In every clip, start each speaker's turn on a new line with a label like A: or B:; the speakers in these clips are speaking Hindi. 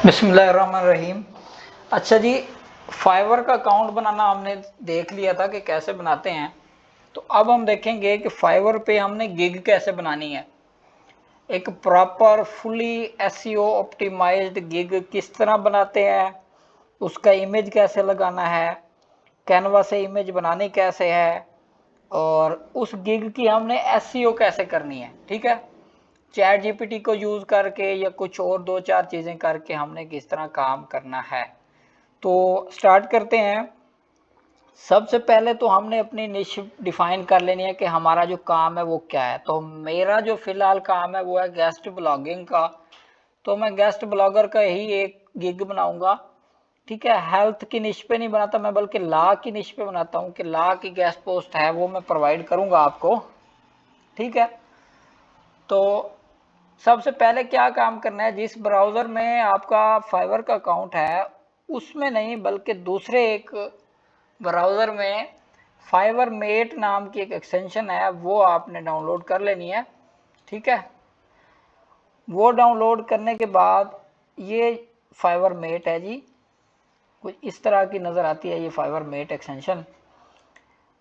A: बिस्मिल्लाहिर्रहमानिर्रहीम। अच्छा जी, फाइवर का अकाउंट बनाना हमने देख लिया था कि कैसे बनाते हैं। तो अब हम देखेंगे कि फाइवर पे हमने गिग कैसे बनानी है। एक proper fully SEO optimized gig किस तरह बनाते हैं, उसका इमेज कैसे लगाना है, कैनवा से इमेज बनानी कैसे है, और उस गिग की हमने एसईओ कैसे करनी है। ठीक है, चैट जीपीटी को यूज़ करके या कुछ और दो चार चीज़ें करके हमने किस तरह काम करना है। तो स्टार्ट करते हैं। सबसे पहले तो हमने अपनी निश डिफाइन कर लेनी है कि हमारा जो काम है वो क्या है। तो मेरा जो फिलहाल काम है वो है गेस्ट ब्लॉगिंग का। तो मैं गेस्ट ब्लॉगर का ही एक गिग बनाऊंगा। ठीक है, हेल्थ की निश पे नहीं बनाता मैं, बल्कि लॉ की निश पे बनाता हूँ कि लॉ की गेस्ट पोस्ट है वो मैं प्रोवाइड करूंगा आपको। ठीक है, तो सबसे पहले क्या काम करना है, जिस ब्राउज़र में आपका फाइवर का अकाउंट है उसमें नहीं बल्कि दूसरे एक ब्राउज़र में फाइवर मेट नाम की एक एक्सटेंशन है, वो आपने डाउनलोड कर लेनी है। ठीक है, वो डाउनलोड करने के बाद ये फाइवर मेट है जी, कुछ इस तरह की नज़र आती है ये फाइवर मेट एक्सटेंशन।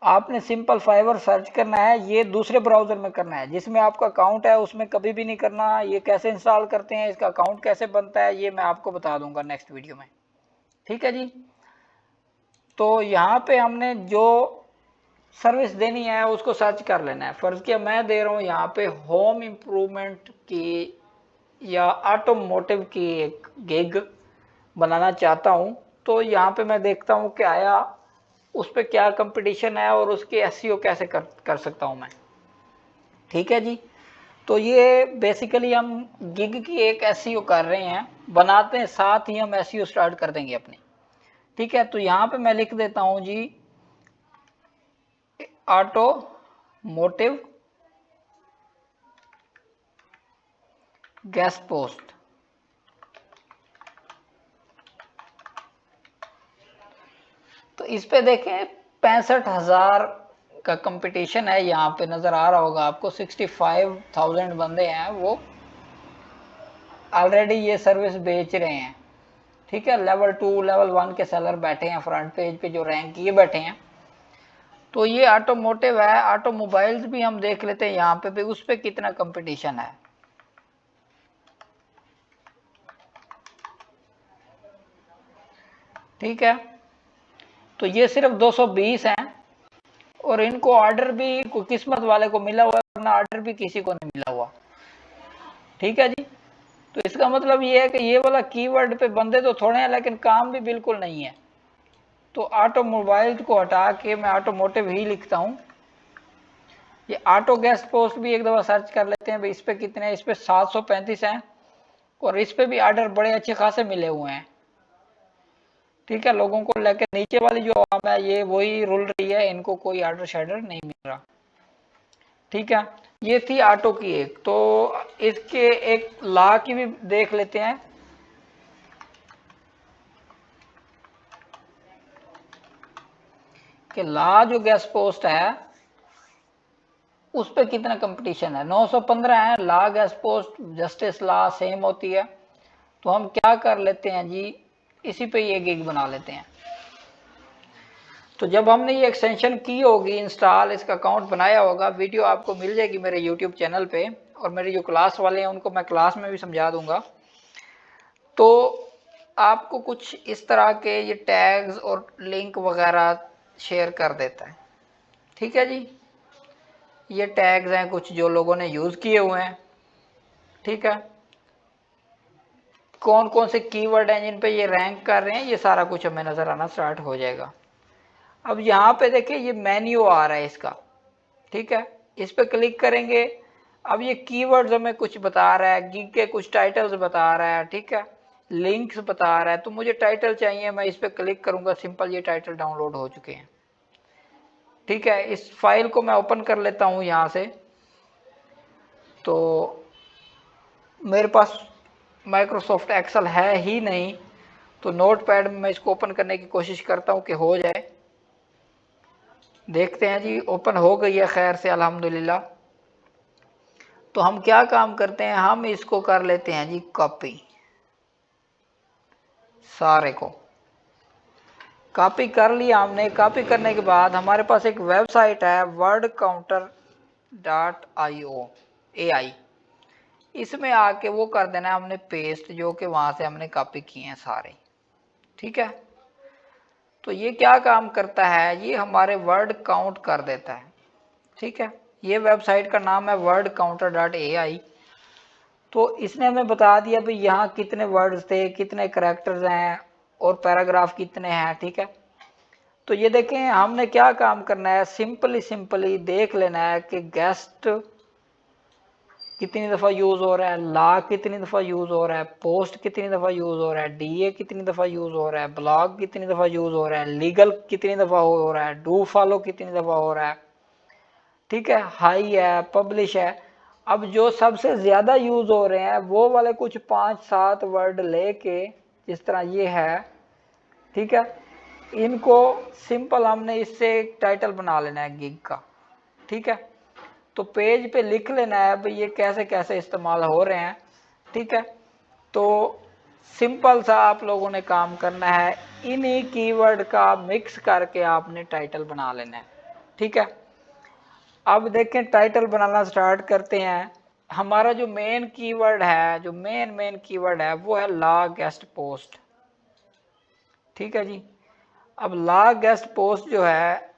A: आपने सिंपल फाइवर सर्च करना है, ये दूसरे ब्राउज़र में करना है जिसमें आपका अकाउंट है, उसमें कभी भी नहीं करना। ये कैसे इंस्टॉल करते हैं, इसका अकाउंट कैसे बनता है, ये मैं आपको बता दूंगा नेक्स्ट वीडियो में। ठीक है जी, तो यहाँ पे हमने जो सर्विस देनी है उसको सर्च कर लेना है। फ़र्ज़ किया मैं दे रहा हूँ यहाँ पे होम इम्प्रूवमेंट की या ऑटोमोटिव की एक गिग बनाना चाहता हूँ। तो यहाँ पे मैं देखता हूँ कि आया उस पर क्या कंपटीशन है और उसकी एसईओ कैसे कर सकता हूँ मैं। ठीक है जी, तो ये बेसिकली हम गिग की एक एसईओ कर रहे हैं, बनाते हैं साथ ही हम एसईओ स्टार्ट कर देंगे अपनी। ठीक है, तो यहाँ पे मैं लिख देता हूँ जी ऑटोमोटिव गेस्ट पोस्ट। तो इस पे देखें 65,000 का कंपटीशन है, यहाँ पे नज़र आ रहा होगा आपको। 65,000 बंदे हैं वो ऑलरेडी ये सर्विस बेच रहे हैं। ठीक है, लेवल 2 लेवल 1 के सेलर बैठे हैं फ्रंट पेज पे, जो रैंक किए बैठे हैं। तो ये ऑटोमोटिव है, ऑटोमोबाइल्स भी हम देख लेते हैं यहाँ पे भी उस पर कितना कंपटीशन है। ठीक है, तो ये सिर्फ 220 हैं और इनको ऑर्डर भी कोई किस्मत वाले को मिला हुआ है, वरना ऑर्डर भी किसी को नहीं मिला हुआ। ठीक है जी, तो इसका मतलब ये है कि ये वाला कीवर्ड पे बंदे तो थोड़े हैं लेकिन काम भी बिल्कुल नहीं है। तो ऑटोमोबाइल को हटा के मैं ऑटोमोटिव ही लिखता हूँ। ये ऑटो गेस्ट पोस्ट भी एक दफ़ा सर्च कर लेते हैं भाई, इस पे कितने हैं। इस पे 735 हैं और इस पे भी ऑर्डर बड़े अच्छे खासे मिले हुए हैं। ठीक है, लोगों को लेकर नीचे वाली जो आवाम है ये वही रुल रही है, इनको कोई ऑर्डर शेडर नहीं मिल रहा। ठीक है, ये थी ऑटो की एक। तो इसके एक ला की भी देख लेते हैं कि ला जो गेस्ट पोस्ट है उस पर कितना कंपटीशन है। 915 है ला गेस्ट पोस्ट, जस्टिस ला सेम होती है। तो हम क्या कर लेते हैं जी, इसी पे ये गिग बना लेते हैं। तो जब हमने ये एक्सटेंशन की होगी इंस्टॉल, इसका अकाउंट बनाया होगा, वीडियो आपको मिल जाएगी मेरे यूट्यूब चैनल पे, और मेरे जो क्लास वाले हैं उनको मैं क्लास में भी समझा दूंगा। तो आपको कुछ इस तरह के ये टैग्स और लिंक वगैरह शेयर कर देता है। ठीक है जी, ये टैग्स हैं कुछ जो लोगों ने यूज़ किए हुए हैं। ठीक है, कौन कौन से कीवर्ड हैं जिन पे ये रैंक कर रहे हैं, ये सारा कुछ हमें नज़र आना स्टार्ट हो जाएगा। अब यहाँ पे देखिए ये मेन्यू आ रहा है इसका। ठीक है, इस पे क्लिक करेंगे। अब ये कीवर्ड्स हमें कुछ बता रहा है, गिग के कुछ टाइटल्स बता रहा है। ठीक है, लिंक्स बता रहा है। तो मुझे टाइटल चाहिए, मैं इस पे क्लिक करूंगा, सिंपल ये टाइटल डाउनलोड हो चुके हैं। ठीक है, इस फाइल को मैं ओपन कर लेता हूँ यहाँ से। तो मेरे पास माइक्रोसॉफ्ट एक्सेल है ही नहीं, तो नोटपैड में मैं इसको ओपन करने की कोशिश करता हूँ कि हो जाए। देखते हैं जी, ओपन हो गई है खैर से अल्हम्दुलिल्लाह। तो हम क्या काम करते हैं, हम इसको कर लेते हैं जी कॉपी। सारे को कॉपी कर लिया हमने। कॉपी करने के बाद हमारे पास एक वेबसाइट है wordcounter.io। इसमें आके वो कर देना है हमने पेस्ट, जो कि वहां से हमने कॉपी किए हैं सारे। ठीक है, तो ये क्या काम करता है, ये हमारे वर्ड काउंट कर देता है। ठीक है, ये वेबसाइट का नाम है wordcounter.ai। तो इसने हमें बता दिया भाई यहाँ कितने वर्ड्स थे, कितने करेक्टर्स हैं और पैराग्राफ कितने हैं। ठीक है, तो ये देखें हमने क्या काम करना है, सिंपली देख लेना है कि गेस्ट कितनी दफ़ा यूज़ हो रहा है, ला कितनी दफ़ा यूज़ हो रहा है, पोस्ट कितनी दफ़ा यूज़ हो रहा है, डीए कितनी दफ़ा यूज़ हो रहा है, ब्लॉग कितनी दफ़ा यूज़ हो रहा है, लीगल कितनी दफ़ा हो रहा है, डू फॉलो कितनी दफ़ा हो रहा है। ठीक है, हाई है, पब्लिश है। अब जो सबसे ज़्यादा यूज़ हो रहे हैं वो वाले कुछ 5-7 वर्ड लेके, जिस तरह ये है, ठीक है, इनको सिंपल हमने इससे एक टाइटल बना लेना है गिग का। ठीक है, तो पेज पे लिख लेना है भाई ये कैसे कैसे इस्तेमाल हो रहे हैं। ठीक है, तो सिंपल सा आप लोगों ने काम करना है, इन्हीं कीवर्ड का मिक्स करके आपने टाइटल बना लेना है। ठीक है, अब देखें टाइटल बनाना स्टार्ट करते हैं। हमारा जो मेन कीवर्ड है, जो मेन कीवर्ड है वो है ला गेस्ट पोस्ट। ठीक है जी, अब ला गेस्ट पोस्ट जो है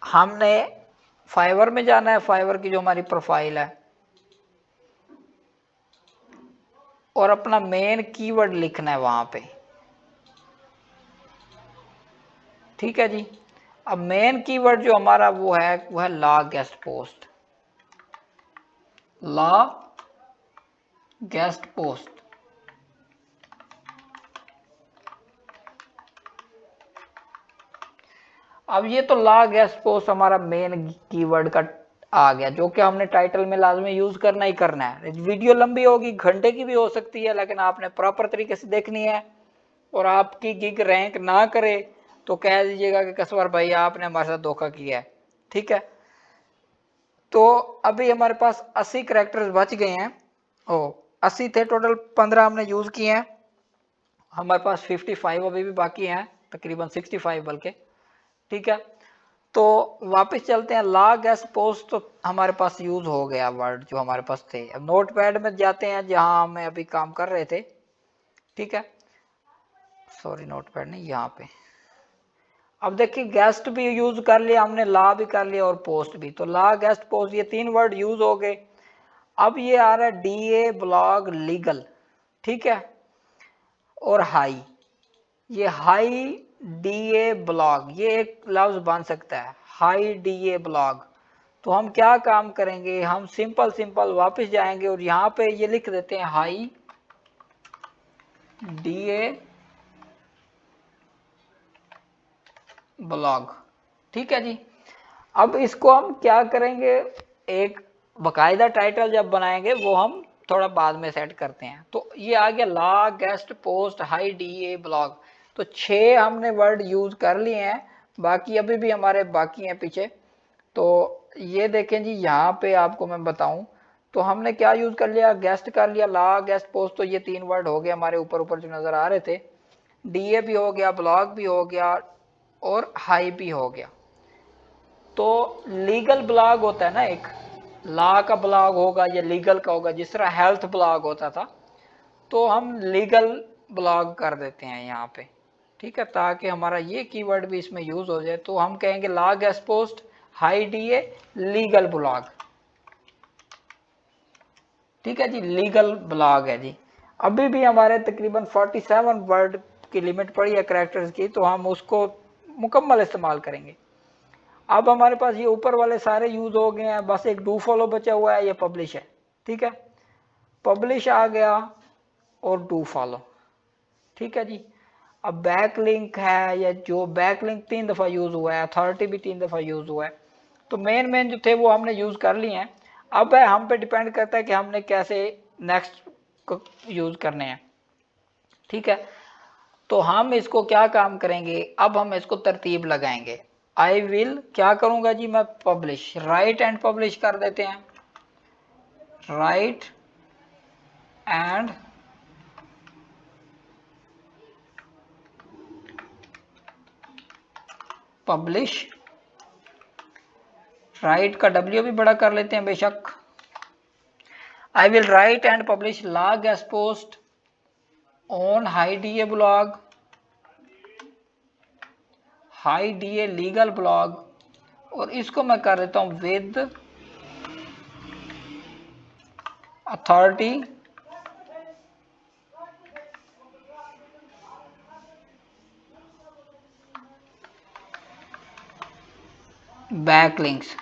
A: हमने फाइवर में जाना है, फाइवर की जो हमारी प्रोफाइल है, और अपना मेन कीवर्ड लिखना है वहां पे। ठीक है जी, अब मेन कीवर्ड जो हमारा वो है ला गेस्ट पोस्ट। ला गेस्ट पोस्ट, अब ये तो ला गेस्ट पोस्ट हमारा मेन कीवर्ड का आ गया, जो कि हमने टाइटल में लाजमी यूज करना ही करना है। वीडियो लंबी होगी, घंटे की भी हो सकती है, लेकिन आपने प्रॉपर तरीके से देखनी है। और आपकी गिग रैंक ना करे तो कह दीजिएगा कि कसवर भाई आपने हमारे साथ धोखा किया है। ठीक है, तो अभी हमारे पास 80 करेक्टर्स बच गए हैं। ओ 80 थे टोटल, 15 हमने यूज किए हैं, हमारे पास 55 अभी भी बाकी हैं, तकरीबन 65 बल्कि। ठीक है, तो वापस चलते हैं। ला गेस्ट पोस्ट तो हमारे पास यूज हो गया वर्ड जो हमारे पास थे। अब नोट पैड में जाते हैं जहां हम अभी काम कर रहे थे। ठीक है, सॉरी नोट पैड नहीं, यहाँ पे। अब देखिए गेस्ट भी यूज कर लिया हमने, ला भी कर लिया और पोस्ट भी। तो ला गेस्ट पोस्ट ये 3 वर्ड यूज हो गए। अब ये आ रहा है डीए ब्लॉग लीगल। ठीक है, और हाई, ये हाई डीए ब्लॉग, ये एक लफ्ज बन सकता है हाई डीए ब्लॉग। तो हम क्या काम करेंगे, हम सिंपल वापस जाएंगे और यहाँ पे ये लिख देते हैं हाई डीए ब्लॉग। ठीक है जी, अब इसको हम क्या करेंगे, एक बकायदा टाइटल जब बनाएंगे वो हम थोड़ा बाद में सेट करते हैं। तो ये आ गया law guest post high DA blog. तो 6 हमने वर्ड यूज कर लिए हैं, बाकी अभी भी हमारे बाकी हैं पीछे। तो ये देखें जी, यहाँ पे आपको मैं बताऊं तो हमने क्या यूज कर लिया, गेस्ट कर लिया, ला गेस्ट पोस्ट। तो ये 3 वर्ड हो गए हमारे ऊपर ऊपर जो नजर आ रहे थे। डीए भी हो गया, ब्लॉग भी हो गया और हाई भी हो गया। तो लीगल ब्लॉग होता है ना, एक लॉ का ब्लॉग होगा या लीगल का होगा, जिस तरह हेल्थ ब्लॉग होता था, तो हम लीगल ब्लॉग कर देते हैं यहाँ पे। ठीक है, ताकि हमारा ये कीवर्ड भी इसमें यूज हो जाए। तो हम कहेंगे law guest post high DA legal blog. ठीक है जी, लीगल ब्लॉग है जी। अभी भी हमारे तकरीबन 47 वर्ड की लिमिट पड़ी है करेक्टर्स की, तो हम उसको मुकम्मल इस्तेमाल करेंगे। अब हमारे पास ये ऊपर वाले सारे यूज हो गए हैं, बस एक डू फॉलो बचा हुआ है, ये पब्लिश है। ठीक है, पब्लिश आ गया और डू फॉलो। ठीक है जी, अब बैक लिंक है, या जो बैक लिंक 3 दफा यूज हुआ है, अथॉरिटी भी 3 दफा यूज हुआ है। तो मेन जो थे वो हमने यूज कर लिए हैं। अब है हम पे डिपेंड करता है कि हमने कैसे नेक्स्ट को यूज करने हैं। ठीक है, तो हम इसको क्या काम करेंगे, अब हम इसको तरतीब लगाएंगे। आई विल क्या करूंगा जी, मैं पब्लिश, राइट एंड पब्लिश कर देते हैं, राइट एंड पब्लिश, राइट का डब्ल्यू भी बड़ा कर लेते हैं बेशक। I will write and publish law guest post on high DA blog, high DA legal blog, और इसको मैं कर देता हूं विद अथॉरिटी बैकलिंक्स।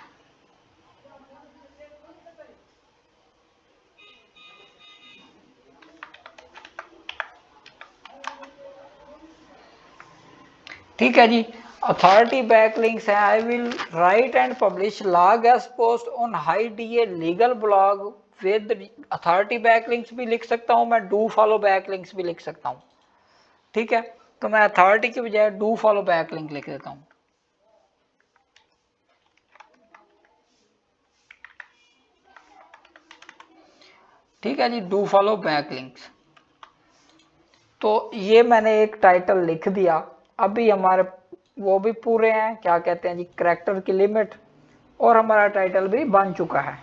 A: ठीक है जी, अथॉरिटी बैकलिंक्स है। I will write and publish law guest post on high DA legal blog with authority backlinks भी लिख सकता हूं मैं, डू फॉलो बैकलिंक्स भी लिख सकता हूं। ठीक है, तो मैं अथॉरिटी के बजाय डू फॉलो बैकलिंक लिख देता हूं। ठीक है जी, डू फॉलो बैकलिंक्स। तो ये मैंने एक टाइटल लिख दिया। अभी हमारे वो भी पूरे हैं, क्या कहते हैं जी, कैरेक्टर की लिमिट, और हमारा टाइटल भी बन चुका है।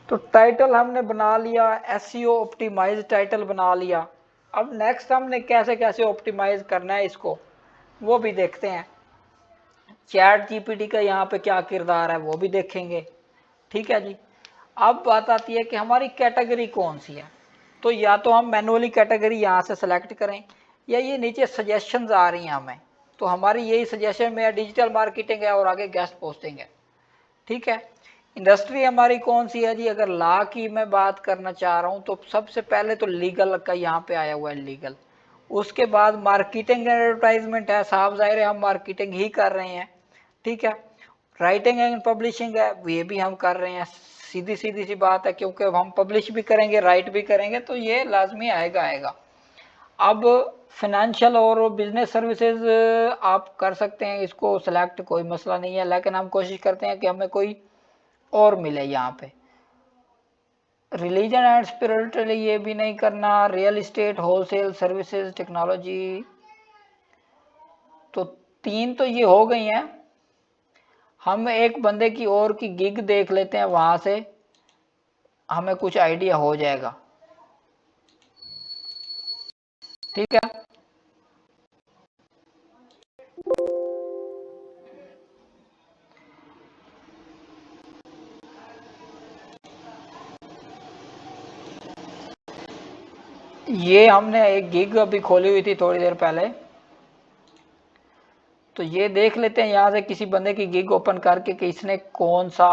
A: तो टाइटल हमने बना लिया, एसईओ ऑप्टिमाइज टाइटल बना लिया। अब नेक्स्ट हमने कैसे कैसे ऑप्टिमाइज करना है इसको, वो भी देखते हैं। चैट जीपीटी का यहाँ पे क्या किरदार है वो भी देखेंगे। ठीक है जी, अब बात आती है कि हमारी कैटेगरी कौन सी है। तो या तो हम मैनुअली कैटेगरी यहाँ से सेलेक्ट करें, या ये नीचे सजेशंस आ रही हैं हमें, तो हमारी यही सजेशन में डिजिटल मार्केटिंग है और आगे गेस्ट पोस्टिंग है। ठीक है, इंडस्ट्री हमारी कौन सी है जी, अगर लॉ की मैं बात करना चाह रहा हूँ तो सबसे पहले तो लीगल का यहाँ पे आया हुआ है, लीगल। उसके बाद मार्केटिंग एडवर्टाइजमेंट है, साफ जाहिर है हम मार्केटिंग ही कर रहे हैं। ठीक है, राइटिंग एंड पब्लिशिंग है, ये भी हम कर रहे हैं, सीधी सीधी सी बात है, क्योंकि हम पब्लिश भी करेंगे राइट भी करेंगे तो ये लाजमी आएगा आएगा। अब फाइनेंशियल और बिजनेस सर्विसेज आप कर सकते हैं, इसको सिलेक्ट, कोई मसला नहीं है, लेकिन हम कोशिश करते हैं कि हमें कोई और मिले यहाँ पे। रिलीजन एंड स्पिरिचुअली ये भी नहीं करना, real estate, wholesale services, technology, तो 3 तो ये हो गई हैं। हम एक बंदे की और की गिग देख लेते हैं, वहां से हमें कुछ आइडिया हो जाएगा। ठीक है, ये हमने एक गिग अभी खोली हुई थी थोड़ी देर पहले, तो ये देख लेते हैं यहाँ से किसी बंदे की गिग ओपन करके कि इसने कौन सा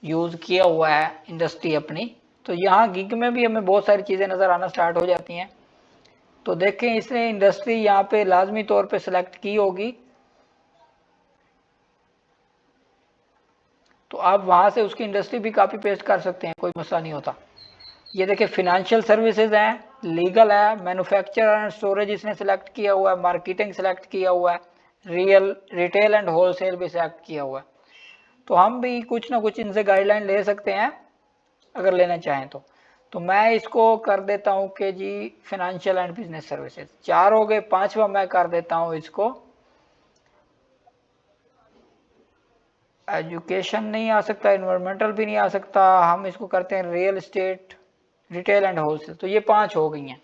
A: यूज किया हुआ है इंडस्ट्री अपनी। तो यहाँ गिग में भी हमें बहुत सारी चीजें नजर आना स्टार्ट हो जाती हैं। तो देखें, इसने इंडस्ट्री यहाँ पे लाजमी तौर पे सिलेक्ट की होगी, तो आप वहां से उसकी इंडस्ट्री भी कॉपी पेस्ट कर सकते हैं, कोई मसला नहीं होता। ये देखिए, फिनेंशियल सर्विसेज हैं, लीगल है, मैन्युफैक्चर एंड स्टोरेज इसने सेलेक्ट किया हुआ है, मार्केटिंग सेलेक्ट किया हुआ है, रिटेल एंड होलसेल भी सेलेक्ट किया हुआ है। तो हम भी कुछ ना कुछ इनसे गाइडलाइन ले सकते हैं अगर लेना चाहें तो मैं इसको कर देता हूं कि जी फाइनेंशियल एंड बिजनेस सर्विसेज। 4 हो गए, 5वां मैं कर देता हूं इसको एजुकेशन, नहीं आ सकता, इन्वायरमेंटल भी नहीं आ सकता, हम इसको करते हैं real estate, retail and wholesale. तो ये 5 हो गई हैं।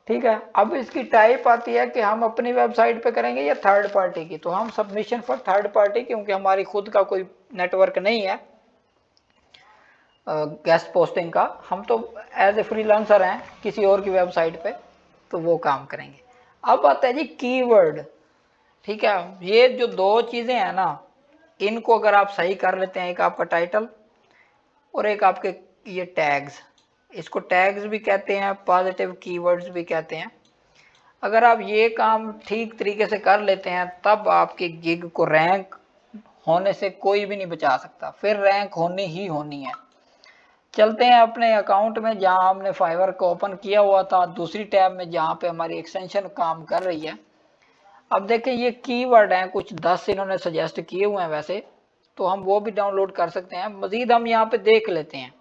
A: ठीक है, अब इसकी टाइप आती है कि हम अपनी वेबसाइट पे करेंगे या थर्ड पार्टी की। तो हम सबमिशन फॉर थर्ड पार्टी, क्योंकि हमारी खुद का कोई नेटवर्क नहीं है गेस्ट पोस्टिंग का, हम तो एज ए फ्रीलांसर हैं किसी और की वेबसाइट पे, तो वो काम करेंगे। अब आता है जी कीवर्ड। ठीक है, ये जो 2 चीजें हैं ना, इनको अगर आप सही कर लेते हैं, एक आपका टाइटल और एक आपके ये टैग्स, इसको टैग्स भी कहते हैं, पॉजिटिव कीवर्ड्स भी कहते हैं। अगर आप ये काम ठीक तरीके से कर लेते हैं, तब आपकी गिग को रैंक होने से कोई भी नहीं बचा सकता, फिर रैंक होनी ही होनी है। चलते हैं अपने अकाउंट में, जहां हमने फाइवर को ओपन किया हुआ था, दूसरी टैब में जहां पे हमारी एक्सटेंशन काम कर रही है। अब देखें ये कीवर्ड हैं, कुछ 10 इन्होंने सजेस्ट किए हुए हैं वैसे, तो हम वो भी डाउनलोड कर सकते हैं। मजीद हम यहाँ पे देख लेते हैं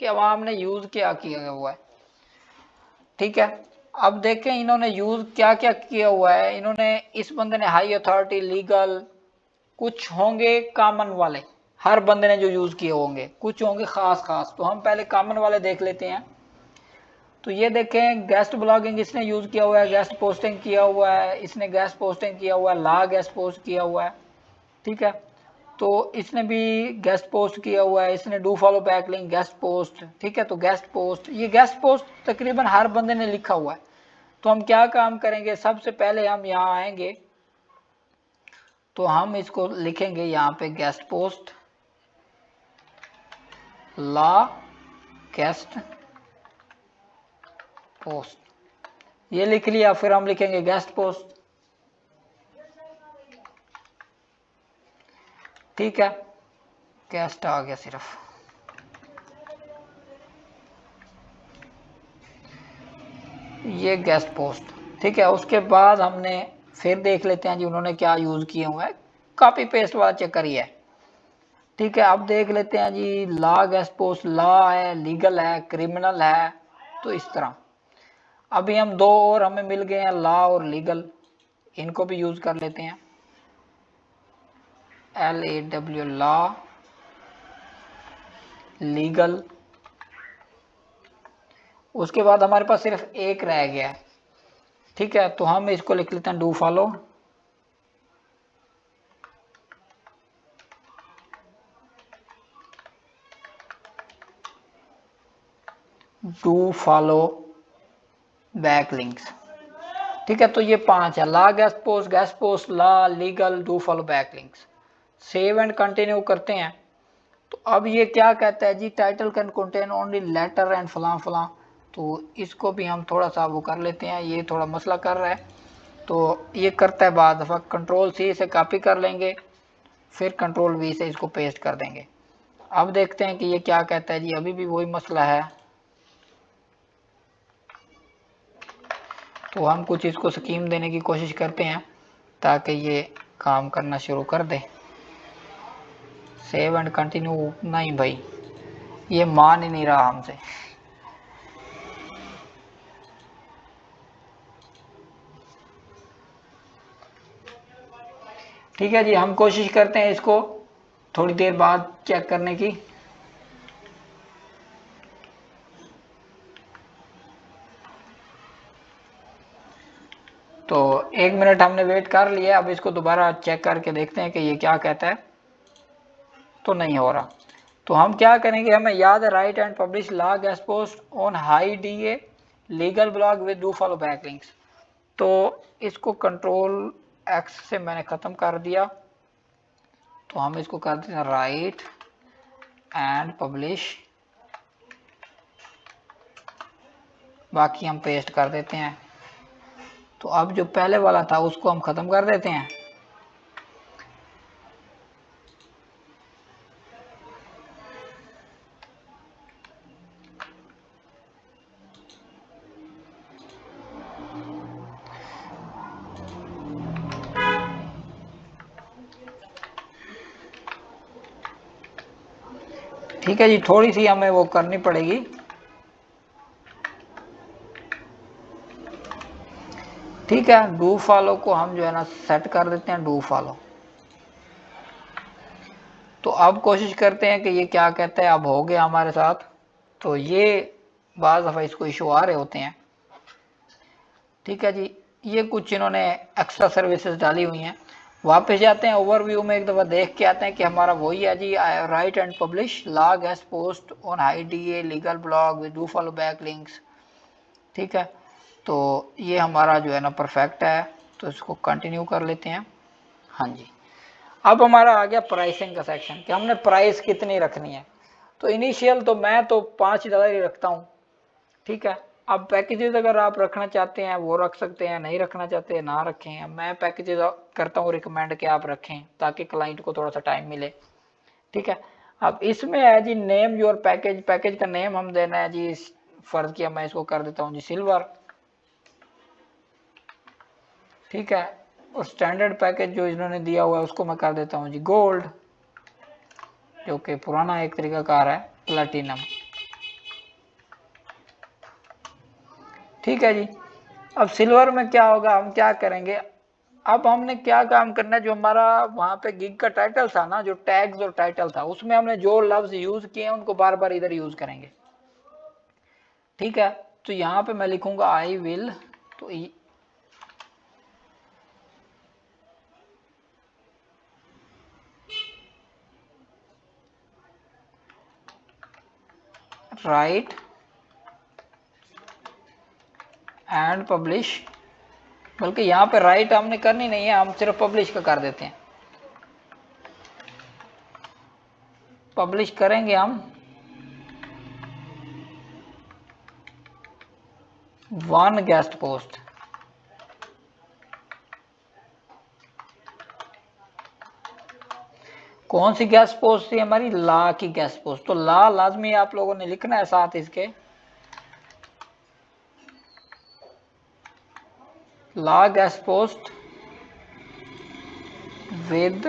A: कि अवाम ने यूज क्या किया हुआ है। ठीक है, अब देखें इन्होंने यूज क्या क्या किया हुआ है। इन्होंने, इस बंदे ने हाई अथॉरिटी, लीगल, कुछ होंगे कॉमन वाले, हर बंदे ने जो यूज किए होंगे, कुछ होंगे खास खास। तो हम पहले कॉमन वाले देख लेते हैं। तो ये देखें गेस्ट ब्लॉगिंग इसने यूज किया हुआ है, गेस्ट पोस्टिंग किया हुआ है, इसने गेस्ट पोस्टिंग किया हुआ है, ला गेस्ट पोस्ट किया हुआ है। ठीक है, तो इसने भी गेस्ट पोस्ट किया हुआ है, इसने do follow back link guest post. ठीक है, तो गेस्ट पोस्ट, ये गेस्ट पोस्ट तकरीबन हर बंदे ने लिखा हुआ है। तो हम क्या काम करेंगे, सबसे पहले हम यहाँ आएंगे तो हम इसको लिखेंगे यहाँ पे गेस्ट पोस्ट, ला गेस्ट पोस्ट, ये लिख लिया। फिर हम लिखेंगे गेस्ट पोस्ट। ठीक है, गेस्ट आ गया सिर्फ। ये गेस्ट पोस्ट। ठीक है, उसके बाद हमने फिर देख लेते हैं जी उन्होंने क्या यूज किए हुए हैं। कॉपी पेस्ट वाला चक्कर ही है। ठीक है, अब देख लेते हैं जी ला गेस्ट पोस्ट, ला है, लीगल है, क्रिमिनल है, तो इस तरह। अभी हम दो और हमें मिल गए हैं, ला और लीगल, इनको भी यूज कर लेते हैं। LAW ला, लीगल। उसके बाद हमारे पास सिर्फ एक रह गया है। ठीक है, तो हम इसको लिख लेते हैं do follow. Do follow back links. ठीक है, तो ये 5 है, ला गेस्ट पोस्ट, ला, legal, do follow back links. Save and continue करते हैं। तो अब ये क्या कहता है जी, title can contain only letter and फलां फलां। तो इसको भी हम थोड़ा सा वो कर लेते हैं, ये थोड़ा मसला कर रहा है। तो ये करता है बाद दफ़ा, कंट्रोल-C से कॉपी कर लेंगे, फिर कंट्रोल-V से इसको पेस्ट कर देंगे। अब देखते हैं कि ये क्या कहता है जी, अभी भी वही मसला है। तो हम कुछ इसको स्कीम देने की कोशिश करते हैं ताकि ये काम करना शुरू कर दे। सेव एंड कंटिन्यू, नहीं भाई ये मान ही नहीं रहा हमसे। ठीक है जी, हम कोशिश करते हैं इसको थोड़ी देर बाद चेक करने की। तो 1 मिनट हमने वेट कर लिया, अब इसको दोबारा चेक करके देखते हैं कि ये क्या कहता है। तो नहीं हो रहा। तो हम क्या करेंगे, हमें याद है write and publish La guest post on high DA legal blog with do follow back links. तो इसको कंट्रोल-X से मैंने ख़त्म कर दिया। तो हम इसको कर देते हैं राइट एंड पब्लिश, बाकी हम पेस्ट कर देते हैं। तो अब जो पहले वाला था उसको हम ख़त्म कर देते हैं। ठीक है जी, थोड़ी सी हमें वो करनी पड़ेगी। ठीक है, डू फॉलो को हम जो है ना सेट कर देते हैं, डू फॉलो। तो अब कोशिश करते हैं कि ये क्या कहता है। अब हो गया हमारे साथ। तो ये बाज़ दफ़ा इसको इशू आ रहे होते हैं। ठीक है जी, ये कुछ इन्होंने एक्स्ट्रा सर्विसेज डाली हुई हैं। वापस जाते हैं ओवरव्यू में, एक दफ़ा देख के आते हैं कि हमारा वही है जी, write and publish La guest post on high DA legal blog with do follow back links. ठीक है, तो ये हमारा जो है ना परफेक्ट है। तो इसको कंटिन्यू कर लेते हैं। हाँ जी, अब हमारा आ गया प्राइसिंग का सेक्शन कि हमने प्राइस कितनी रखनी है। तो इनिशियल तो मैं तो $5 ही रखता हूँ। ठीक है, अब पैकेजेस अगर आप रखना चाहते हैं वो रख सकते हैं, नहीं रखना चाहते हैं ना रखें। मैं पैकेजेस करता हूँ रिकमेंड कि आप रखें ताकि क्लाइंट को थोड़ा सा टाइम मिले। ठीक है, अब इसमें है जी नेम योर पैकेज। पैकेज का नेम हम देना है जी, फर्ज किया मैं इसको कर देता हूँ जी सिल्वर। ठीक है, और स्टैंडर्ड पैकेज जो इन्होंने दिया हुआ है उसको मैं कर देता हूँ जी गोल्ड, जो कि पुराना एक तरीका कार है प्लैटिनम। ठीक है जी। अब सिल्वर में क्या होगा, हम क्या करेंगे, अब हमने क्या काम करना है, जो हमारा वहां पे गिग का टाइटल था ना, जो टैग्स और टाइटल था, उसमें हमने जो लफ्ज यूज किए हैं उनको बार बार इधर यूज करेंगे। ठीक है, तो यहां पे मैं लिखूंगा आई विल, तो राइट एंड पब्लिश, बल्कि यहां पे राइट हमने करनी नहीं है, हम सिर्फ पब्लिश का कर देते हैं। पब्लिश करेंगे हम 1 गेस्ट पोस्ट। कौन सी गेस्ट पोस्ट थी हमारी, ला की गेस्ट पोस्ट, तो ला लाजमी आप लोगों ने लिखना है साथ इसके, law guest post with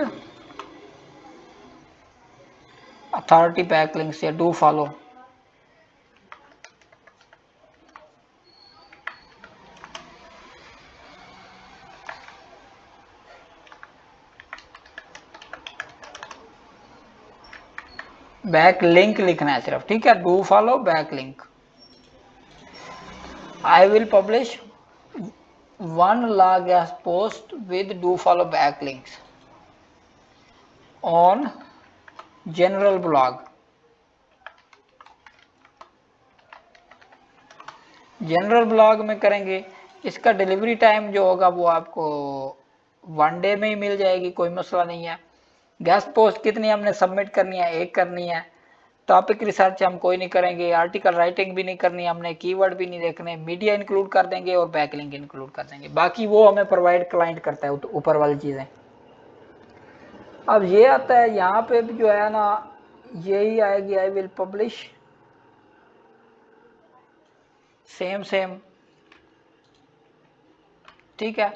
A: authority backlinks या डू फॉलो। बैक लिंक लिखना है सिर्फ, ठीक है, do follow back link. I will publish 1 law guest post with do follow back links on general blog. General blog में करेंगे, इसका डिलीवरी टाइम जो होगा वो आपको 1 डे में ही मिल जाएगी, कोई मसला नहीं है। गेस्ट पोस्ट कितनी हमने सबमिट करनी है, एक करनी है। टॉपिक रिसर्च हम कोई नहीं करेंगे, आर्टिकल राइटिंग भी नहीं करनी हमने, कीवर्ड भी नहीं देखने, मीडिया इंक्लूड कर देंगे और बैकलिंक इंक्लूड कर देंगे, बाकी वो हमें प्रोवाइड क्लाइंट करता है ऊपर वाली चीजें। अब ये आता है यहाँ पे भी जो है ना, यही आएगी आई विल पब्लिश सेम सेम, ठीक है।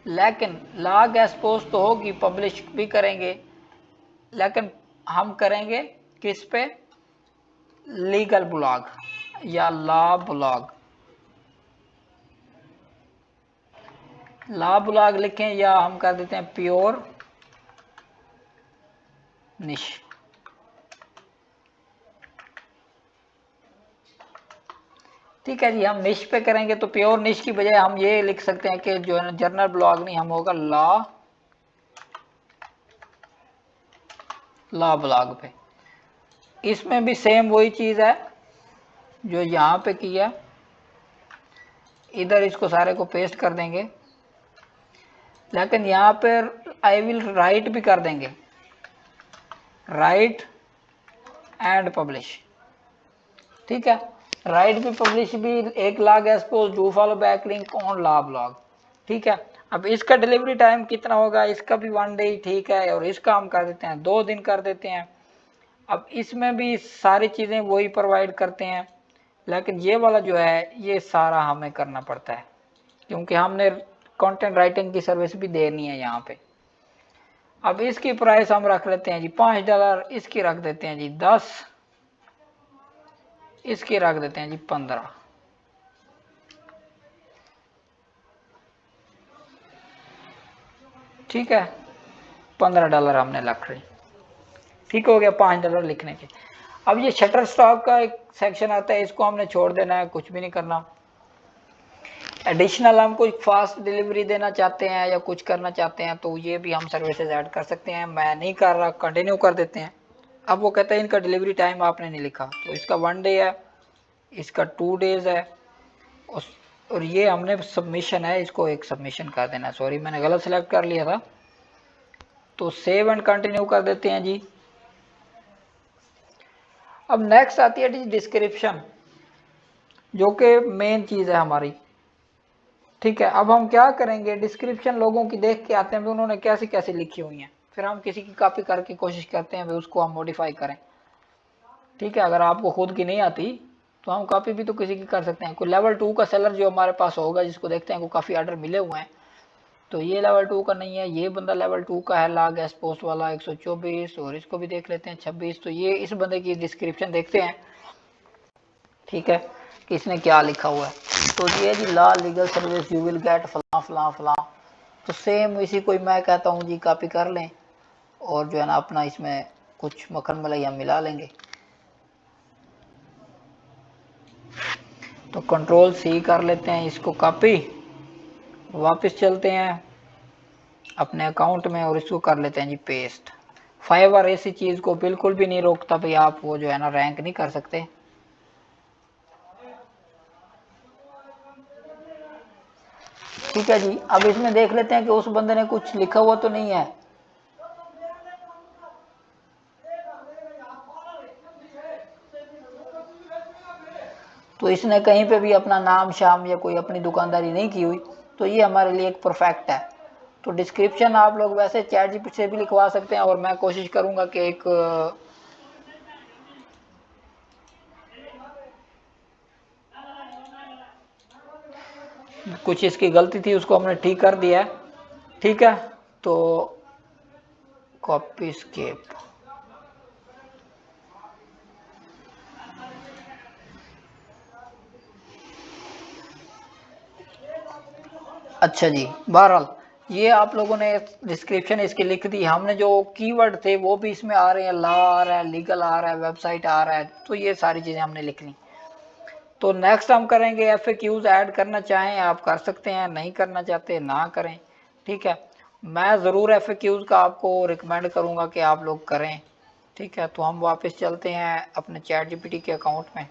A: लेकिन ला गेस्ट पोस्ट तो होगी, पब्लिश भी करेंगे, लेकिन हम करेंगे किस पे, लीगल ब्लॉग या लॉ ब्लॉग। लॉ ब्लॉग लिखें या हम कर देते हैं प्योर निश। ठीक है जी, हम निश पे करेंगे तो प्योर निश की बजाय हम ये लिख सकते हैं कि जो है ना जर्नल ब्लॉग नहीं, हम होगा लॉ ब्लॉग पे। इसमें भी सेम वही चीज है जो यहाँ पे किया, इधर इसको सारे को पेस्ट कर देंगे, लेकिन यहाँ पर आई विल राइट भी कर देंगे, राइट एंड पब्लिश। ठीक है, राइट भी पब्लिश भी, एक law guest post do follow back link on law blog. ठीक है, अब इसका डिलीवरी टाइम कितना होगा, इसका भी 1 डे ही ठीक है, और इसका हम कर देते हैं 2 दिन कर देते हैं। अब इसमें भी सारी चीजें वही प्रोवाइड करते हैं, लेकिन ये वाला जो है ये सारा हमें करना पड़ता है, क्योंकि हमने कंटेंट राइटिंग की सर्विस भी देनी है यहाँ पे। अब इसकी प्राइस हम रख लेते हैं जी $5, इसकी रख देते हैं जी 10, इसकी रख देते हैं जी 15। ठीक है, $15 हमने रख रही, ठीक हो गया $5 लिखने के। अब ये शटर स्टॉक का एक सेक्शन आता है, इसको हमने छोड़ देना है, कुछ भी नहीं करना। एडिशनल हम कोई फास्ट डिलीवरी देना चाहते हैं या कुछ करना चाहते हैं तो ये भी हम सर्विसेज ऐड कर सकते हैं, मैं नहीं कर रहा, कंटिन्यू कर देते हैं। अब वो कहता है इनका डिलीवरी टाइम आपने नहीं लिखा, तो इसका 1 डे है, इसका 2 डेज है, और ये हमने सबमिशन है, इसको एक सबमिशन कर देना। सॉरी मैंने गलत सेलेक्ट कर लिया था, तो सेव एंड कंटिन्यू कर देते हैं जी। अब नेक्स्ट आती है जी डिस्क्रिप्शन, जो कि मेन चीज है हमारी। ठीक है, अब हम क्या करेंगे, डिस्क्रिप्शन लोगों की देख के आते हैं उन्होंने कैसी कैसी लिखी हुई है, फिर हम किसी की कॉपी करके कोशिश करते हैं उसको हम मॉडिफाई करें। ठीक है, अगर आपको खुद की नहीं आती तो हम कॉपी भी तो किसी की कर सकते हैं। कोई लेवल 2 का सेलर जो हमारे पास होगा, जिसको देखते हैं को काफ़ी ऑर्डर मिले हुए हैं, तो ये लेवल 2 का नहीं है, ये बंदा लेवल 2 का है, ला गैस पोस्ट वाला 124, और इसको भी देख लेते हैं 26। तो ये इस बंदे की डिस्क्रिप्शन देखते हैं, ठीक है, कि इसने क्या लिखा हुआ है। तो ये जी law legal service you will get फला फला फला। तो सेम इसी को मैं कहता हूँ जी कॉपी कर लें और जो है ना अपना इसमें कुछ मक्खन मलाई हम मिला लेंगे। तो कंट्रोल सी कर लेते हैं इसको कॉपी, वापस चलते हैं अपने अकाउंट में और इसको कर लेते हैं जी पेस्ट। फाइवर ऐसी चीज को बिल्कुल भी नहीं रोकता भाई, आप वो जो है ना रैंक नहीं कर सकते। ठीक है जी, अब इसमें देख लेते हैं कि उस बंदे ने कुछ लिखा हुआ तो नहीं है। तो इसने कहीं पे भी अपना नाम शाम या कोई अपनी दुकानदारी नहीं की हुई, तो ये हमारे लिए एक परफेक्ट है। तो डिस्क्रिप्शन आप लोग वैसे चैट जीपीटी से भी लिखवा सकते हैं, और मैं कोशिश करूंगा कि एक कुछ इसकी गलती थी उसको हमने ठीक कर दिया है। ठीक है, तो कॉपी स्केप, अच्छा जी, बहरहाल ये आप लोगों ने डिस्क्रिप्शन इसकी लिख दी। हमने जो कीवर्ड थे वो भी इसमें आ रहे हैं, लॉ आ रहा है, लीगल आ रहा है, वेबसाइट आ रहा है, तो ये सारी चीज़ें हमने लिख ली। तो नेक्स्ट हम करेंगे एफएक्यूज ऐड करना चाहें आप कर सकते हैं, नहीं करना चाहते ना करें। ठीक है, मैं ज़रूर एफएक्यूज का आपको रिकमेंड करूँगा कि आप लोग करें। ठीक है, तो हम वापस चलते हैं अपने चैट जीपीटी के अकाउंट में।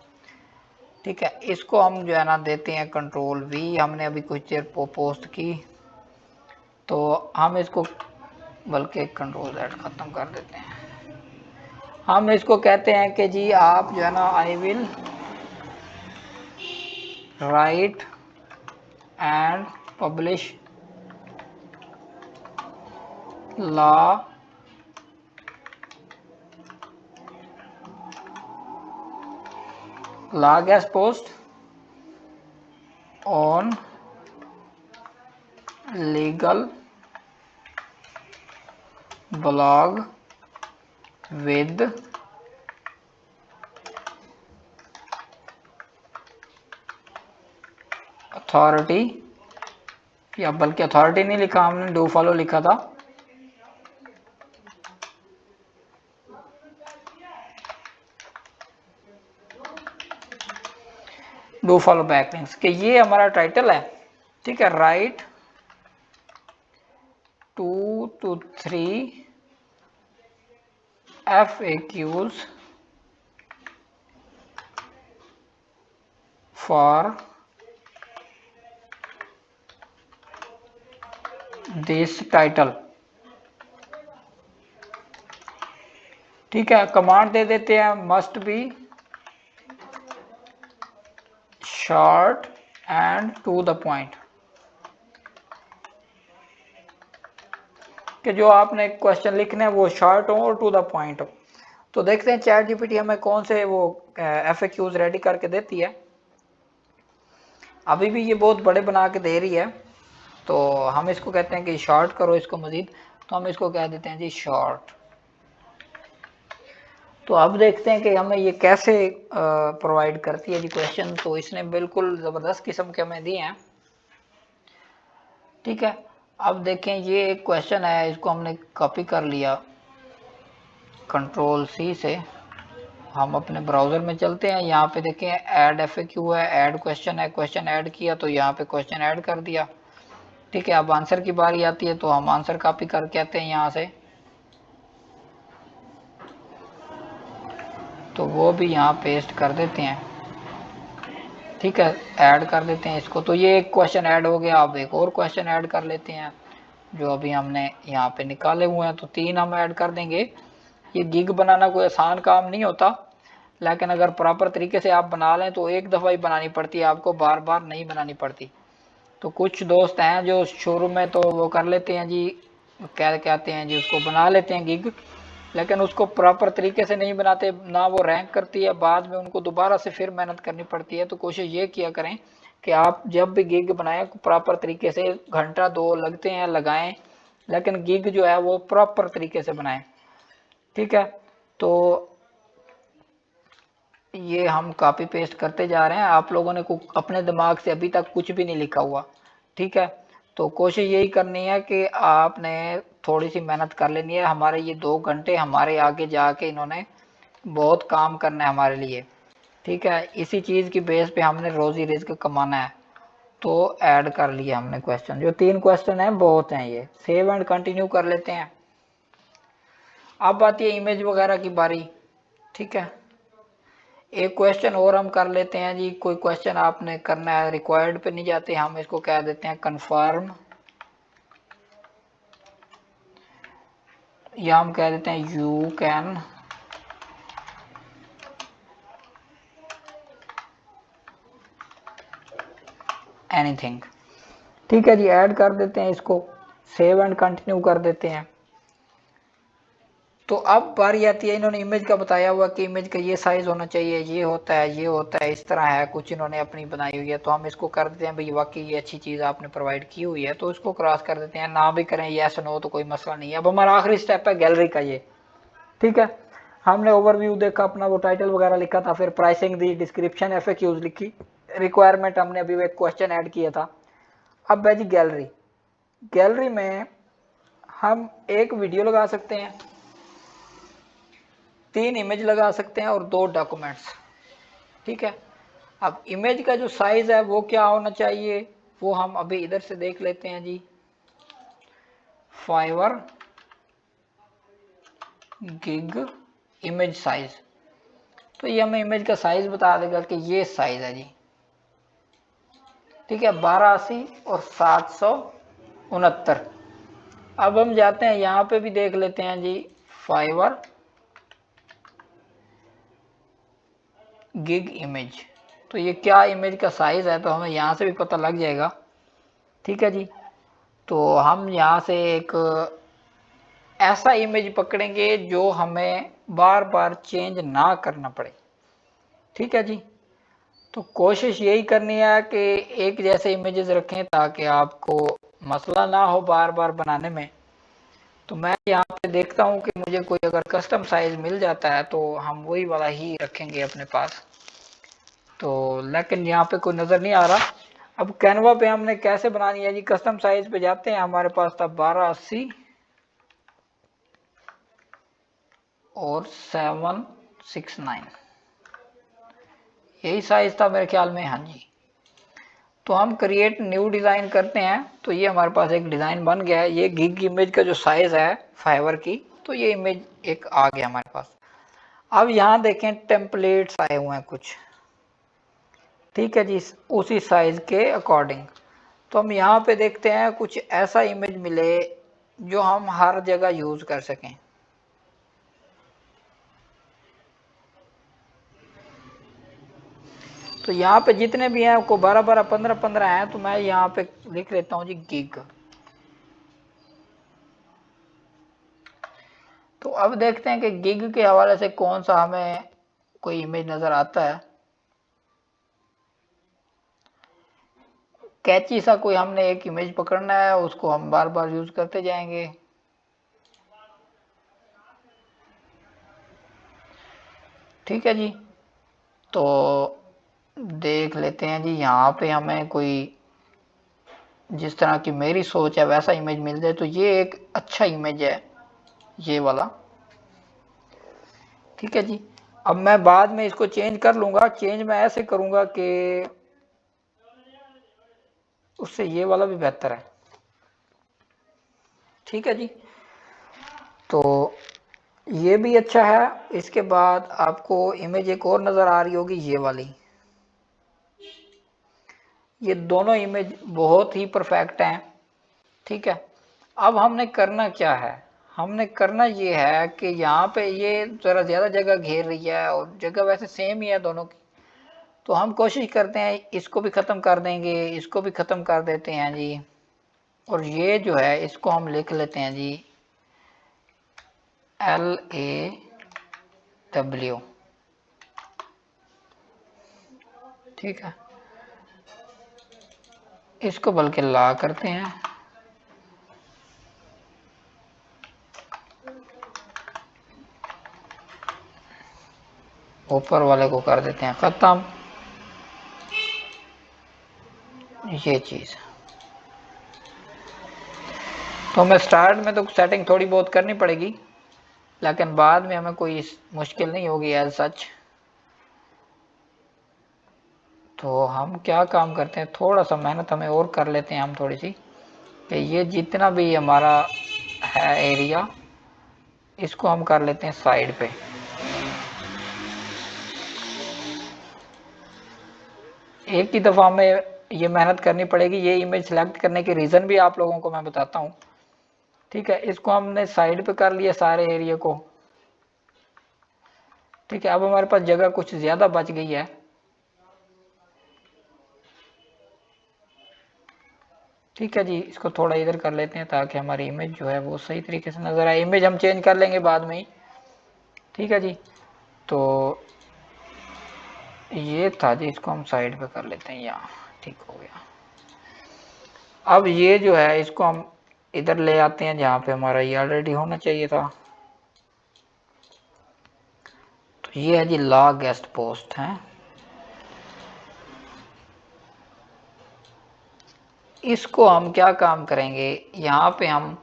A: ठीक है, इसको हम जो है ना देते हैं कंट्रोल वी, हमने अभी कुछ देर पोस्ट की, तो हम इसको बल्कि कंट्रोल Z ख़त्म कर देते हैं। हम इसको कहते हैं कि जी आप जो है ना I will write and publish law gas post on legal blog with authority, या बल्कि अथॉरिटी नहीं लिखा हमने, डू फॉलो लिखा था। डू फॉलो बैकलिंक्स कि ये हमारा टाइटल है। ठीक है, right 2 to 3 FAQs for this title। ठीक है, कमांड दे देते हैं must be short and to the point, कि जो आपने क्वेश्चन लिखने हैं वो शॉर्ट हो और टू द पॉइंट हो। तो देखते हैं चैट जीपीटी हमें कौन से वो एफएक्यूज रेडी करके देती है। अभी भी ये बहुत बड़े बना के दे रही है, तो हम इसको कहते हैं कि शॉर्ट करो इसको मजीद, तो हम इसको कह देते हैं जी शॉर्ट। तो अब देखते हैं कि हमें ये कैसे प्रोवाइड करती है जी क्वेश्चन। तो इसने बिल्कुल ज़बरदस्त किस्म के हमें दिए हैं। ठीक है, अब देखें ये एक क्वेश्चन है, इसको हमने कॉपी कर लिया कंट्रोल सी से। हम अपने ब्राउज़र में चलते हैं, यहाँ पे देखें ऐड एफएक्यू है, ऐड क्वेश्चन है, क्वेश्चन ऐड किया तो यहाँ पे क्वेश्चन ऐड कर दिया। ठीक है, अब आंसर की बारी आती है, तो हम आंसर कॉपी करके आते हैं यहाँ से, तो वो भी यहाँ पेस्ट कर देते हैं। ठीक है, ऐड कर देते हैं इसको। तो ये एक क्वेश्चन ऐड हो गया, अब एक और क्वेश्चन ऐड कर लेते हैं जो अभी हमने यहाँ पे निकाले हुए हैं, तो 3 हम ऐड कर देंगे। ये गिग बनाना कोई आसान काम नहीं होता, लेकिन अगर प्रॉपर तरीके से आप बना लें तो एक दफ़ा ही बनानी पड़ती है, आपको बार बार नहीं बनानी पड़ती। तो कुछ दोस्त हैं जो शुरू में तो वो कर लेते हैं जी, क्या कहते हैं जी, उसको बना लेते हैं गिग, लेकिन उसको प्रॉपर तरीके से नहीं बनाते, ना वो रैंक करती है, बाद में उनको दोबारा से फिर मेहनत करनी पड़ती है। तो कोशिश ये किया करें कि आप जब भी गिग बनाएं प्रॉपर तरीके से, घंटा 2 लगते हैं लगाएं, लेकिन गिग जो है वो प्रॉपर तरीके से बनाएं। ठीक है, तो ये हम कॉपी पेस्ट करते जा रहे हैं। आप लोगों ने अपने दिमाग से अभी तक कुछ भी नहीं लिखा हुआ। ठीक है, तो कोशिश यही करनी है कि आपने थोड़ी सी मेहनत कर लेनी है। हमारे ये 2 घंटे हमारे आगे जाके इन्होंने बहुत काम करना है हमारे लिए। ठीक है, इसी चीज़ की बेस पे हमने रोजी रिज्क कमाना है। तो ऐड कर लिया हमने क्वेश्चन, जो 3 क्वेश्चन हैं बहुत हैं ये। सेव एंड कंटिन्यू कर लेते हैं। अब आती है इमेज वगैरह की बारी। ठीक है, एक क्वेश्चन और हम कर लेते हैं जी। कोई क्वेश्चन आपने करना है, रिक्वायर्ड पे नहीं जाते, हम इसको कह देते हैं कन्फर्म, या हम कह देते हैं यू कैन एनीथिंग। ठीक है जी, ऐड कर देते हैं इसको, सेव एंड कंटिन्यू कर देते हैं। तो अब बारी आती है, इन्होंने इमेज का बताया हुआ कि इमेज का ये साइज होना चाहिए, ये होता है, ये होता है, इस तरह है कुछ इन्होंने अपनी बनाई हुई है। तो हम इसको कर देते हैं भाई, वाकई ये अच्छी चीज़ आपने प्रोवाइड की हुई है, तो इसको क्रॉस कर देते हैं। ना भी करें यस नो तो कोई मसला नहीं है। अब हमारा आखिरी स्टेप है गैलरी का ये। ठीक है, हमने ओवरव्यू देखा अपना, वो टाइटल वगैरह लिखा था, फिर प्राइसिंग दी, डिस्क्रिप्शन FAQs लिखी, रिक्वायरमेंट हमने अभी एक क्वेश्चन ऐड किया था। अब है जी गैलरी। गैलरी में हम एक वीडियो लगा सकते हैं, 3 इमेज लगा सकते हैं और 2 डॉक्यूमेंट्स। ठीक है, अब इमेज का जो साइज है वो क्या होना चाहिए, वो हम अभी इधर से देख लेते हैं जी। फाइवर गिग इमेज साइज, तो ये हमें इमेज का साइज बता देगा कि ये साइज है जी। ठीक है, 1280 और 769। अब हम जाते हैं यहाँ पे भी देख लेते हैं जी, फाइवर गिग इमेज, तो ये क्या इमेज का साइज है, तो हमें यहाँ से भी पता लग जाएगा। ठीक है जी, तो हम यहाँ से एक ऐसा इमेज पकड़ेंगे जो हमें बार बार चेंज ना करना पड़े। ठीक है जी, तो कोशिश यही करनी है कि एक जैसे इमेजेस रखें ताकि आपको मसला ना हो बार बार बनाने में। तो मैं यहाँ पे देखता हूँ कि मुझे कोई अगर कस्टम साइज मिल जाता है तो हम वही वाला ही रखेंगे अपने पास। तो लेकिन यहाँ पे कोई नज़र नहीं आ रहा। अब कैनवा पे हमने कैसे बनानी है जी, कस्टम साइज पे जाते हैं, हमारे पास था 1280 और 769, यही साइज था मेरे ख्याल में। हाँ जी, तो हम क्रिएट न्यू डिज़ाइन करते हैं। तो ये हमारे पास एक डिज़ाइन बन गया है। ये गिग इमेज का जो साइज़ है फाइवर की, तो ये इमेज एक आ गया हमारे पास। अब यहाँ देखें टेम्पलेट्स आए हुए हैं कुछ। ठीक है जी, उसी साइज़ के अकॉर्डिंग। तो हम यहाँ पे देखते हैं कुछ ऐसा इमेज मिले जो हम हर जगह यूज़ कर सकें। तो यहाँ पे जितने भी हैं आपको 12-12, 15-15 हैं, तो मैं यहाँ पे लिख लेता हूँ जी गिग। तो अब देखते हैं कि गिग के हवाले से कौन सा हमें कोई इमेज नज़र आता है। कैची सा कोई हमने एक इमेज पकड़ना है, उसको हम बार बार यूज़ करते जाएंगे। ठीक है जी, तो देख लेते हैं जी, यहाँ पे हमें कोई जिस तरह की मेरी सोच है वैसा इमेज मिल जाए तो ये एक अच्छा इमेज है, ये वाला। ठीक है जी, अब मैं बाद में इसको चेंज कर लूँगा। चेंज मैं ऐसे करूँगा कि उससे ये वाला भी बेहतर है। ठीक है जी, तो ये भी अच्छा है। इसके बाद आपको इमेज एक और नज़र आ रही होगी, ये वाली। ये दोनों इमेज बहुत ही परफेक्ट हैं। ठीक है, अब हमने करना क्या है, हमने करना ये है कि यहाँ पे ये ज़रा ज़्यादा जगह घेर रही है और जगह वैसे सेम ही है दोनों की। तो हम कोशिश करते हैं इसको भी ख़त्म कर देंगे, इसको भी ख़त्म कर देते हैं जी। और ये जो है इसको हम लिख लेते हैं जी LAW। ठीक है, इसको बल्कि ला करते हैं, ऊपर वाले को कर देते हैं खत्म। ये चीज तो हमें स्टार्ट में तो सेटिंग थोड़ी बहुत करनी पड़ेगी, लेकिन बाद में हमें कोई मुश्किल नहीं होगी एज सच। तो हम क्या काम करते हैं, थोड़ा सा मेहनत हमें और कर लेते हैं हम थोड़ी सी, कि ये जितना भी हमारा है एरिया, इसको हम कर लेते हैं साइड पे। एक ही दफ़ा हमें ये मेहनत करनी पड़ेगी। ये इमेज सेलेक्ट करने के रीज़न भी आप लोगों को मैं बताता हूँ। ठीक है, इसको हमने साइड पे कर लिया सारे एरिया को। ठीक है, अब हमारे पास जगह कुछ ज़्यादा बच गई है। ठीक है जी, इसको थोड़ा इधर कर लेते हैं ताकि हमारी इमेज जो है वो सही तरीके से नज़र आए। इमेज हम चेंज कर लेंगे बाद में ही। ठीक है जी, तो ये था जी, इसको हम साइड पे कर लेते हैं यहाँ। ठीक हो गया। अब ये जो है इसको हम इधर ले आते हैं जहाँ पे हमारा ये ऑलरेडी होना चाहिए था। तो ये है जी ला गेस्ट पोस्ट है। इसको हम क्या काम करेंगे, यहाँ पे हम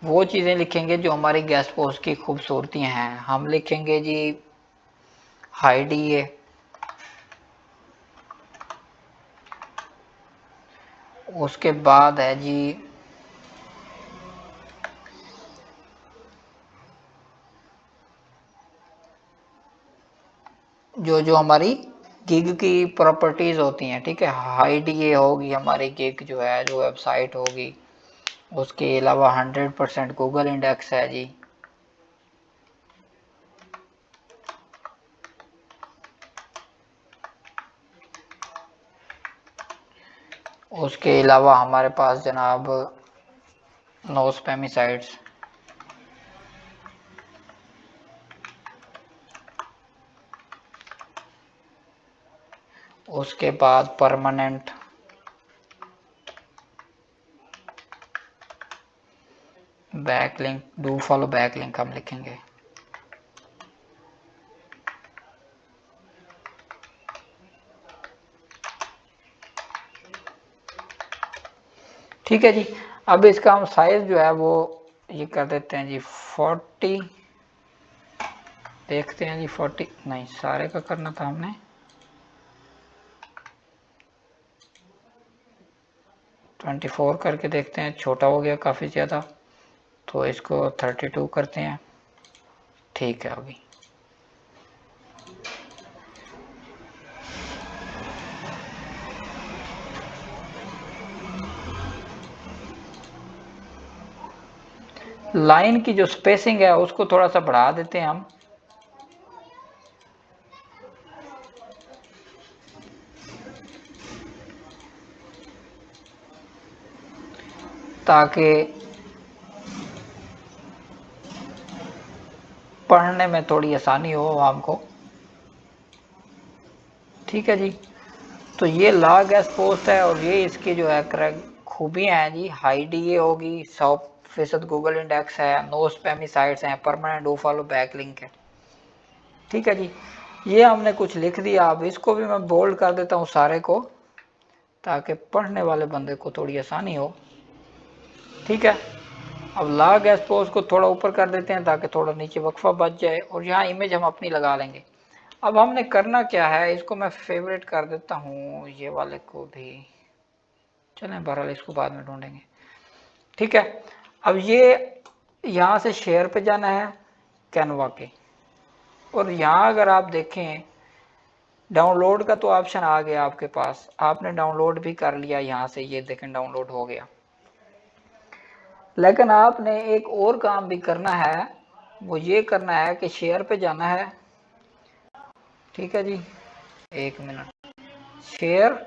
A: वो चीज़ें लिखेंगे जो हमारी गेस्ट पोस्ट की खूबसूरतियाँ हैं। हम लिखेंगे जी हाई DA, उसके बाद है जी जो जो हमारी गिग की प्रॉपर्टीज़ होती हैं। ठीक है, हाई DA होगी हमारी गिग जो है, जो वेबसाइट होगी। उसके अलावा 100% गूगल इंडेक्स है जी। उसके अलावा हमारे पास जनाब नो स्पैमी साइट्स, उसके बाद permanent backlink, do follow backlink हम लिखेंगे। ठीक है जी, अब इसका हम साइज जो है वो ये कर देते हैं जी 40। देखते हैं जी 40 नहीं, सारे का करना था हमने। 24 करके देखते हैं, छोटा हो गया काफ़ी ज़्यादा, तो इसको 32 करते हैं। ठीक है, अभी लाइन की जो स्पेसिंग है उसको थोड़ा सा बढ़ा देते हैं हम। ताकि पढ़ने में थोड़ी आसानी हो हमको। ठीक है जी, तो ये लॉग एस पोस्ट है और ये इसकी जो है खूबियाँ हैं जी। हाई DA होगी, 100% गूगल इंडेक्स है, नो स्पैमी साइट्स हैं, परमानेंट डू फॉलो बैकलिंक है। ठीक है जी, ये हमने कुछ लिख दिया। अब इसको भी मैं बोल्ड कर देता हूँ सारे को, ताकि पढ़ने वाले बंदे को थोड़ी आसानी हो। ठीक है, अब लॉग एस पोस्ट को थोड़ा ऊपर कर देते हैं ताकि थोड़ा नीचे वक्फा बच जाए, और यहाँ इमेज हम अपनी लगा लेंगे। अब हमने करना क्या है, इसको मैं फेवरेट कर देता हूँ, ये वाले को भी। चलें, बहरहाल इसको बाद में ढूंढेंगे। ठीक है, अब ये यहाँ से शेयर पे जाना है कैनवा के, और यहाँ अगर आप देखें डाउनलोड का तो ऑप्शन आ गया आपके पास, आपने डाउनलोड भी कर लिया यहाँ से, ये देखें डाउनलोड हो गया। लेकिन आपने एक और काम भी करना है, वो ये करना है कि शेयर पे जाना है। ठीक है जी, एक मिनट, शेयर,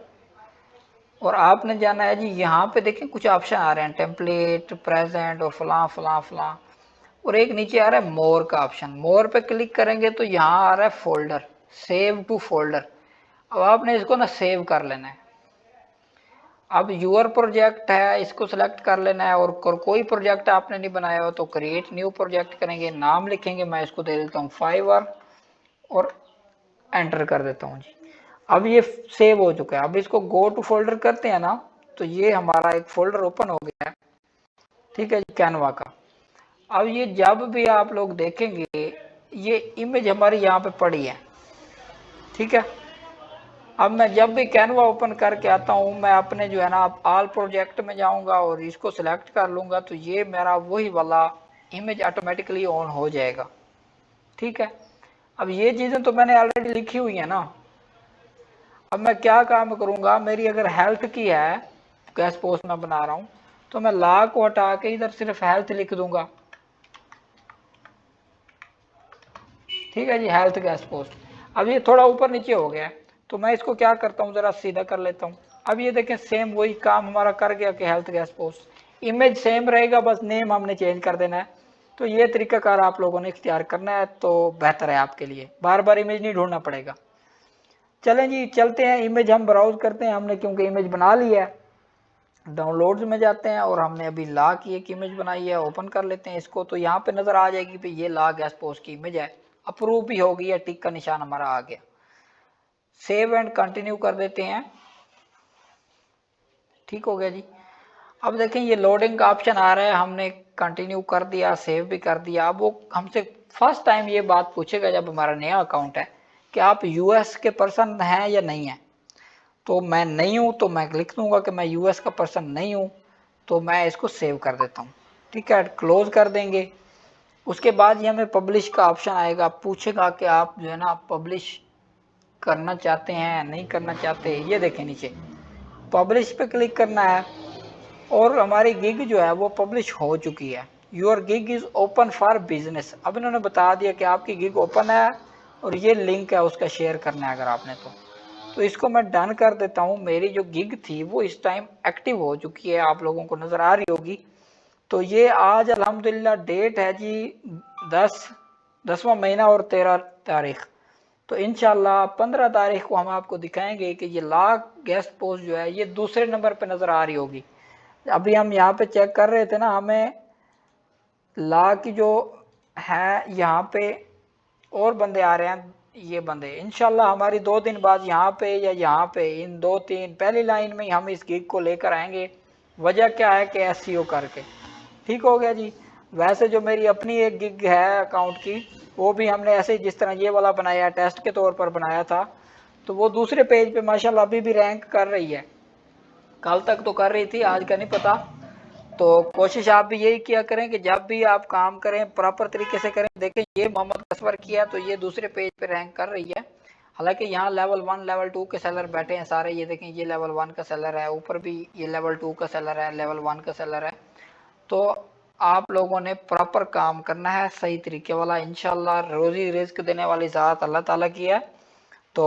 A: और आपने जाना है जी यहाँ पे देखें कुछ ऑप्शन आ रहे हैं, टेम्पलेट, प्रेजेंट और फलां फलां फलां, और एक नीचे आ रहा है मोर का ऑप्शन। मोर पे क्लिक करेंगे तो यहाँ आ रहा है फोल्डर, सेव टू फोल्डर। अब आपने इसको ना सेव कर लेना है। अब यूर प्रोजेक्ट है, इसको सिलेक्ट कर लेना है, और कोई प्रोजेक्ट आपने नहीं बनाया हो तो क्रिएट न्यू प्रोजेक्ट करेंगे, नाम लिखेंगे, मैं इसको दे देता हूँ फाइवर और एंटर कर देता हूँ जी। अब ये सेव हो चुका है। अब इसको गो टू फोल्डर करते हैं ना, तो ये हमारा एक फोल्डर ओपन हो गया है, ठीक है जी, कैनवा का। अब ये जब भी आप लोग देखेंगे ये इमेज हमारी यहाँ पे पड़ी है, ठीक है। अब मैं जब भी कैनवा ओपन करके आता हूँ, मैं अपने जो है ना ऑल प्रोजेक्ट में जाऊंगा और इसको सिलेक्ट कर लूंगा, तो ये मेरा वही वाला इमेज ऑटोमेटिकली ऑन हो जाएगा, ठीक है। अब ये चीजें तो मैंने ऑलरेडी लिखी हुई है ना। अब मैं क्या काम करूंगा, मेरी अगर हेल्थ की है, गैस पोस्ट में बना रहा हूं, तो मैं ला को हटा के इधर सिर्फ हेल्थ लिख दूंगा, ठीक है जी, हेल्थ गैस पोस्ट। अब ये थोड़ा ऊपर नीचे हो गया, तो मैं इसको क्या करता हूँ, जरा सीधा कर लेता हूँ। अब ये देखें सेम वही काम हमारा कर गया कि health gas post, image same रहेगा, बस नेम हमने चेंज कर देना है। तो ये तरीकाकार आप लोगों ने इख्तियार करना है, तो बेहतर है आपके लिए, बार बार इमेज नहीं ढूंढना पड़ेगा। चलें जी, चलते हैं, इमेज हम ब्राउज करते हैं, हमने क्योंकि इमेज बना ली है। डाउनलोड्स में जाते हैं और हमने अभी ला की एक इमेज बनाई है, ओपन कर लेते हैं इसको। तो यहाँ पे नजर आ जाएगी भाई ये ला गैस पोस्ट की इमेज है, अप्रूव भी हो गई है, टिक का निशान हमारा आ गया। सेव एंड कंटिन्यू कर देते हैं, ठीक हो गया जी। अब देखें ये लोडिंग का ऑप्शन आ रहा है, हमने कंटिन्यू कर दिया, सेव भी कर दिया। अब वो हमसे फर्स्ट टाइम ये बात पूछेगा जब हमारा नया अकाउंट है कि आप यूएस के पर्सन हैं या नहीं है। तो मैं नहीं हूं, तो मैं लिख दूंगा कि मैं यूएस का पर्सन नहीं हूं, तो मैं इसको सेव कर देता हूं, ठीक है, क्लोज कर देंगे। उसके बाद ये हमें पब्लिश का ऑप्शन आएगा, पूछेगा कि आप जो है ना पब्लिश करना चाहते हैं नहीं करना चाहते। ये देखें नीचे पब्लिश पे क्लिक करना है, और हमारी गिग जो है वो पब्लिश हो चुकी है। Your gig is open for business. अब इन्होंने बता दिया कि आपकी गिग ओपन है, और ये लिंक है उसका शेयर करना है अगर आपने तो इसको मैं डन कर देता हूँ। मेरी जो गिग थी वो इस टाइम एक्टिव हो चुकी है, आप लोगों को नजर आ रही होगी। तो ये आज अल्हम्दुलिल्लाह डेट है जी 10वां महीना और 13 तारीख। तो इंशाल्लाह 15 तारीख को हम आपको दिखाएंगे कि ये ला गेस्ट पोस्ट जो है ये दूसरे नंबर पे नजर आ रही होगी। अभी हम यहाँ पे चेक कर रहे थे ना, हमें ला की जो है यहाँ पे और बंदे आ रहे हैं, ये बंदे इंशाल्लाह हमारी 2 दिन बाद यहाँ पे या यहाँ पे इन 2-3 पहली लाइन में हम इस गिग को लेकर आएंगे। वजह क्या है कि एसईओ करके, ठीक हो गया जी। वैसे जो मेरी अपनी एक गिग है अकाउंट की, वो भी हमने ऐसे ही जिस तरह ये वाला बनाया, टेस्ट के तौर पर बनाया था, तो वो दूसरे पेज पे माशाल्लाह अभी भी रैंक कर रही है। कल तक तो कर रही थी, आज का नहीं पता। तो कोशिश आप भी यही किया करें कि जब भी आप काम करें प्रॉपर तरीके से करें। देखें ये मोहम्मद कसवर किया तो ये दूसरे पेज पे रैंक कर रही है। हालांकि यहाँ लेवल 1 लेवल 2 के सेलर बैठे हैं सारे, ये देखें ये लेवल 1 का सेलर है, ऊपर भी ये लेवल 2 का सेलर है, लेवल 1 का सेलर है। तो आप लोगों ने प्रॉपर काम करना है सही तरीके वाला। इंशाल्लाह रोजी रिस्क देने वाली ज़ात अल्लाह ताला की है, तो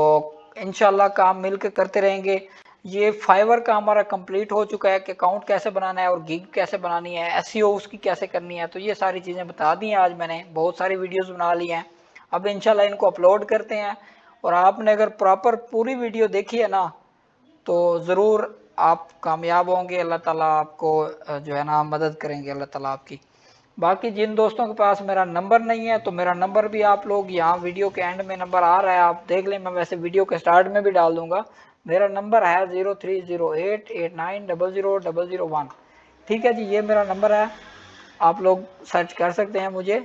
A: इंशाल्लाह काम मिलकर करते रहेंगे। ये फाइवर का हमारा कंप्लीट हो चुका है कि अकाउंट कैसे बनाना है और गिग कैसे बनानी है, एसईओ उसकी कैसे करनी है। तो ये सारी चीज़ें बता दी हैं आज मैंने, बहुत सारी वीडियोस बना ली हैं। अब इंशाल्लाह इनको अपलोड करते हैं, और आपने अगर प्रॉपर पूरी वीडियो देखी है ना, तो ज़रूर आप कामयाब होंगे। अल्लाह ताला आपको जो है ना मदद करेंगे, अल्लाह ताला आपकी। बाकी जिन दोस्तों के पास मेरा नंबर नहीं है, तो मेरा नंबर भी आप लोग यहाँ वीडियो के एंड में नंबर आ रहा है, आप देख लें। मैं वैसे वीडियो के स्टार्ट में भी डाल दूंगा। मेरा नंबर है 030889000001, ठीक है जी, ये मेरा नंबर है। आप लोग सर्च कर सकते हैं मुझे,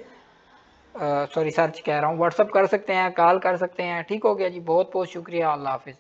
A: सॉरी सर्च कह रहा हूँ, व्हाट्सअप कर सकते हैं, कॉल कर सकते हैं, ठीक हो गया जी। बहुत बहुत शुक्रिया, अल्लाह हाफिज़।